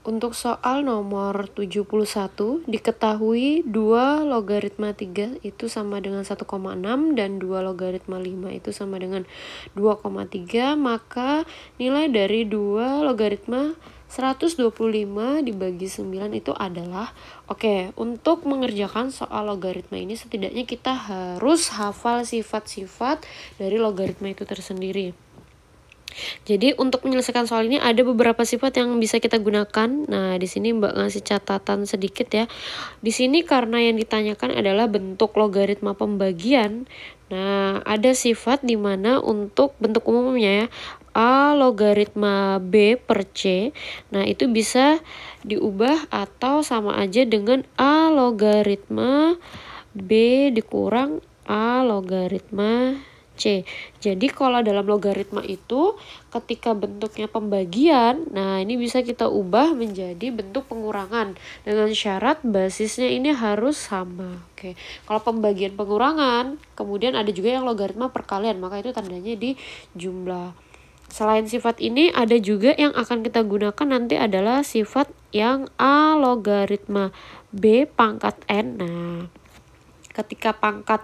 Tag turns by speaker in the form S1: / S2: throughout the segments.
S1: Untuk soal nomor 71, diketahui 2 logaritma 3 itu sama dengan 1,6 dan 2 logaritma 5 itu sama dengan 2,3, maka nilai dari 2 logaritma 125 dibagi 9 itu adalah, oke, untuk mengerjakan soal logaritma ini setidaknya kita harus hafal sifat-sifat dari logaritma itu tersendiri. Jadi untuk menyelesaikan soal ini ada beberapa sifat yang bisa kita gunakan. Nah, di sini Mbak ngasih catatan sedikit ya. Di sini karena yang ditanyakan adalah bentuk logaritma pembagian. Nah, ada sifat di mana untuk bentuk umumnya ya, A logaritma B per C. Nah, itu bisa diubah atau sama aja dengan A logaritma B dikurang A logaritma C. Jadi kalau dalam logaritma itu ketika bentuknya pembagian, nah ini bisa kita ubah menjadi bentuk pengurangan dengan syarat basisnya ini harus sama. Oke. Kalau pembagian pengurangan, kemudian ada juga yang logaritma perkalian, maka itu tandanya di jumlah. Selain sifat ini ada juga yang akan kita gunakan nanti adalah sifat yang A logaritma B pangkat N. Nah, ketika pangkat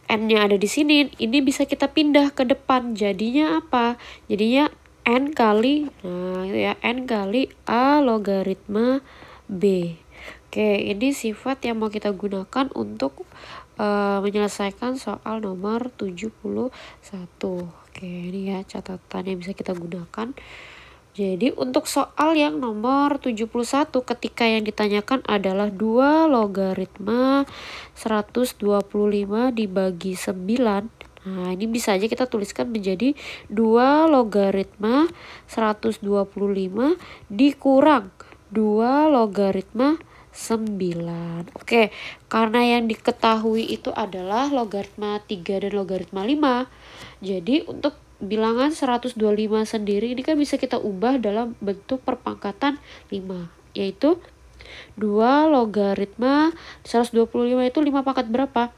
S1: N-nya ada di sini, ini bisa kita pindah ke depan. Jadinya apa? Jadinya N kali, nah itu ya, N kali A logaritma B. Oke, ini sifat yang mau kita gunakan untuk menyelesaikan soal nomor 71. Oke, ini ya catatan yang bisa kita gunakan. Jadi untuk soal yang nomor 71 ketika yang ditanyakan adalah 2 logaritma 125 dibagi 9. Nah, ini bisa aja kita tuliskan menjadi 2 logaritma 125 dikurang 2 logaritma 9. Oke, karena yang diketahui itu adalah logaritma 3 dan logaritma 5. Jadi untuk bilangan 125 sendiri ini kan bisa kita ubah dalam bentuk perpangkatan 5, yaitu 2 logaritma 125 itu 5 pangkat berapa?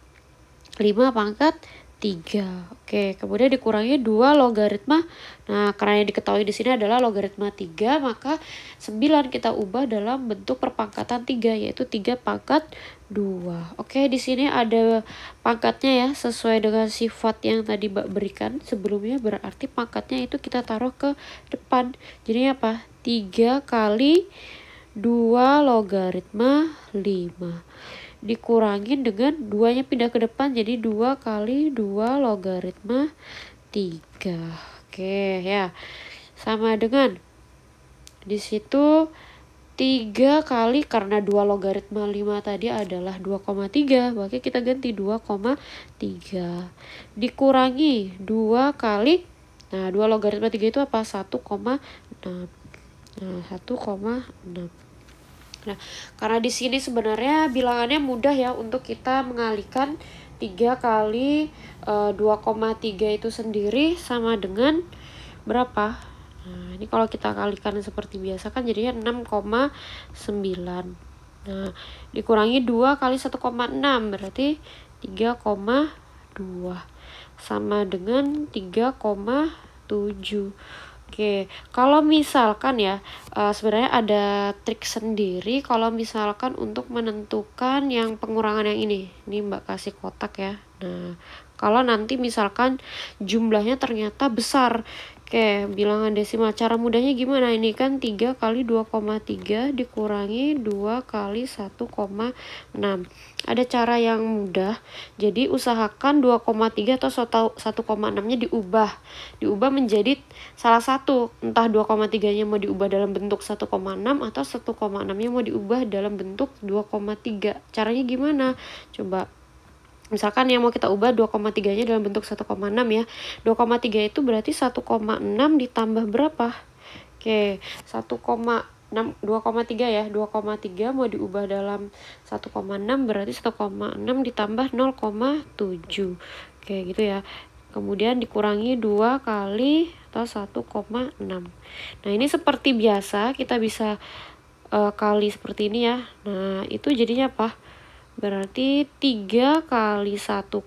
S1: 5 pangkat 3. Oke, kemudian dikurangi 2 logaritma. Nah, karena yang diketahui di sini adalah logaritma 3, maka 9 kita ubah dalam bentuk perpangkatan 3, yaitu 3 pangkat 2. Oke, di sini ada pangkatnya ya, sesuai dengan sifat yang tadi Mbak berikan sebelumnya, berarti pangkatnya itu kita taruh ke depan. Jadi apa? 3 kali 2 logaritma 5. Dikurangin dengan 2-nya pindah ke depan, jadi 2 kali 2 logaritma 3. Oke ya, sama dengan di situ 3 kali, karena 2 logaritma 5 tadi adalah 2,3, maka kita ganti 2,3 dikurangi 2 kali, nah 2 logaritma 3 itu apa? 1,6. Nah, 1,6. Nah, karena di sini sebenarnya bilangannya mudah ya untuk kita mengalihkan 3 kali 2,3 itu sendiri sama dengan berapa? Nah, ini kalau kita kalikan seperti biasa kan jadinya 6,9. Nah, dikurangi 2 kali 1,6 berarti 3,2 sama dengan 3,7. Oke, kalau misalkan ya, sebenarnya ada trik sendiri kalau misalkan untuk menentukan yang pengurangan yang ini. Ini Mbak kasih kotak ya. Nah, kalau nanti misalkan jumlahnya ternyata besar. Oke, bilangan desimal. Cara mudahnya gimana? Ini kan 3 kali 2,3 dikurangi 2 kali 1,6. Ada cara yang mudah. Jadi usahakan 2,3 atau 1,6-nya diubah menjadi salah satu. Entah 2,3-nya mau diubah dalam bentuk 1,6 atau 1,6-nya mau diubah dalam bentuk 2,3. Caranya gimana? Coba. Misalkan yang mau kita ubah 2,3-nya dalam bentuk 1,6 ya. 2,3 itu berarti 1,6 ditambah berapa? Oke, 1,6, 2,3 ya. 2,3 mau diubah dalam 1,6 berarti 1,6 ditambah 0,7. Oke, gitu ya. Kemudian dikurangi 2 kali atau 1,6. Nah, ini seperti biasa kita bisa kali seperti ini ya. Nah, itu jadinya apa? Berarti 3 kali 1,6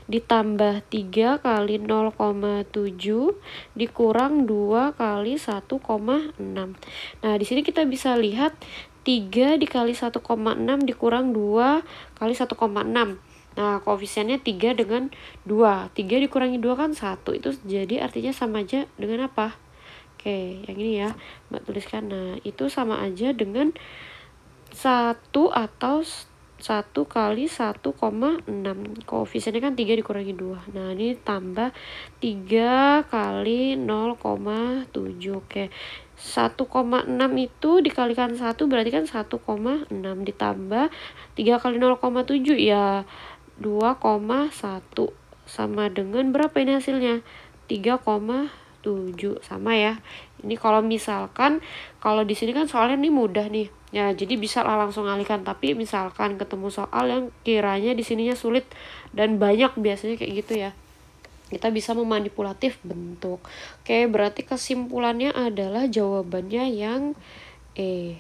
S1: ditambah 3 kali 0,7 dikurang 2 kali 1,6. Nah, di sini kita bisa lihat 3 dikali 1,6 dikurang 2 kali 1,6. Nah, koefisiennya 3 dengan 2. 3 dikurangi 2 kan 1. Itu jadi artinya sama aja dengan apa? Oke, yang ini ya, Mbak tuliskan. Nah, itu sama aja dengan 1 atau 1 kali 1,6. Koefisiennya kan 3 dikurangi 2. Nah, ini tambah 3 kali 0,7. Oke. 1,6 itu dikalikan 1 berarti kan 1,6 ditambah 3 kali 0,7 ya 2,1 sama dengan berapa ini hasilnya? 3,7 sama ya. Ini kalau misalkan kalau di sini kan soalnya ini mudah nih. Ya, jadi bisa lah langsung alihkan, tapi misalkan ketemu soal yang kiranya di sininya sulit dan banyak biasanya kayak gitu ya. Kita bisa memanipulatif bentuk. Oke, berarti kesimpulannya adalah jawabannya yang E.